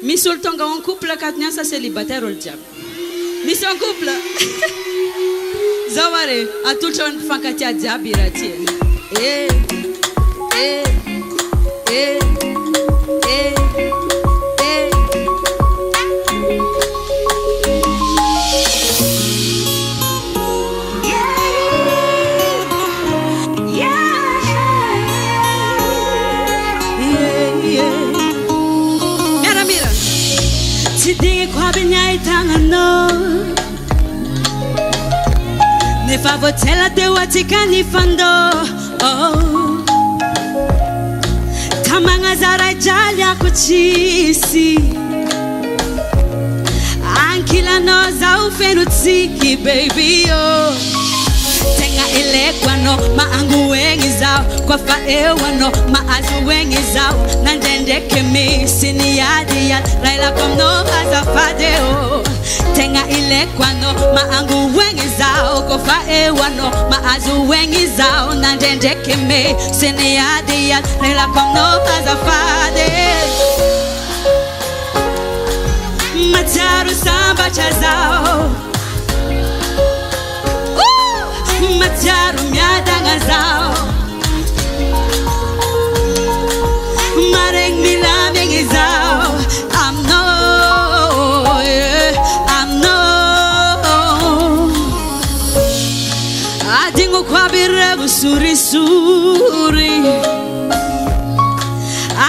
Misy olo tonga en couple akatiny asa célibataire olo jiaby. Misy en couple. Zao are atolotra ny mpifankatia jiaby raha ty. Nefa voatela teo atsika ny fandô tamagna zaray jaly ako tsisy ankilanao zao feno tsiky baby oh. Tegna ileko anao maangoegny zao koafa eo anao mahazoegny zao nandrendraiky misy niadiady raha ilako aminao azafady oh. Tegna ileko anao maangoegny zao koafa eo anao mahazoegny zao nandrendraiky misy niadiady raha ilako aminao azafady matsiaro sambatra zao matsiaro miadagna zao maregny milamigny zao aminao aminao adignoko aby revo sorisori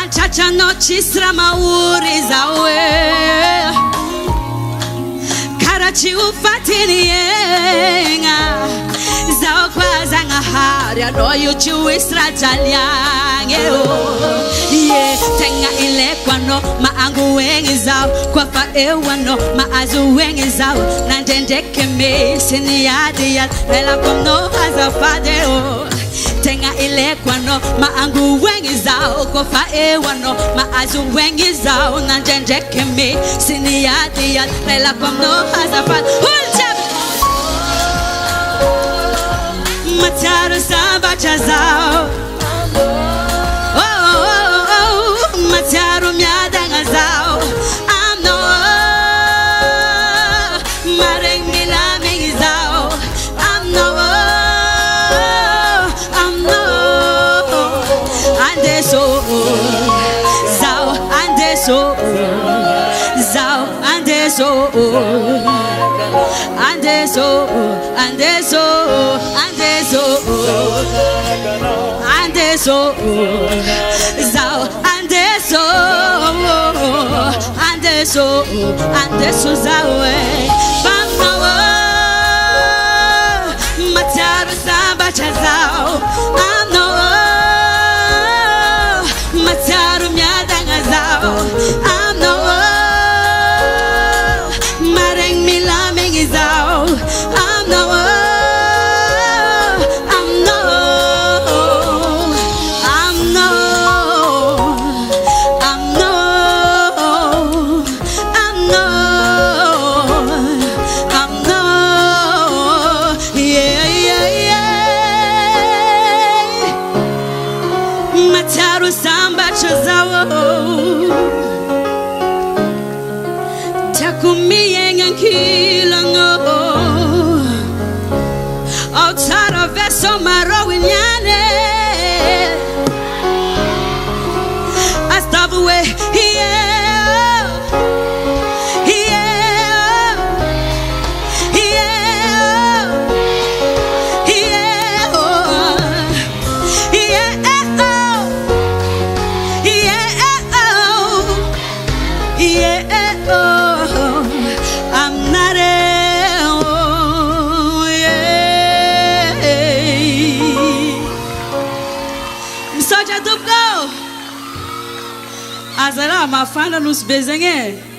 antsatranao tsisy raha mahory zao karaha tsy ho fatiny egna zao kwa Zagnahary anao io tsy ho hisy raha jaliagny yeah. Tegna ileko anao maangoegny zao koafa eo anao mahazoegny zao nandrendraiky misy niadiady relako aminao azafady Tegna ileko anao maangoegny zao koafa eo anao mahazoegny zao nandrendraiky misy niadiady relako aminao azafady matsiaro sambatra zao matsiaro miadagna zao aminao maregny milamigny zao aminao andeso zao andeso zao andeso andeso andeso andeso andeso zao andeso andeso andeso zao bamnawa matsiaro sambatra zao amnawa matsiaro miadagna zao amnawa maregny milamigny zao amnawa Azara mafana nos bezengé.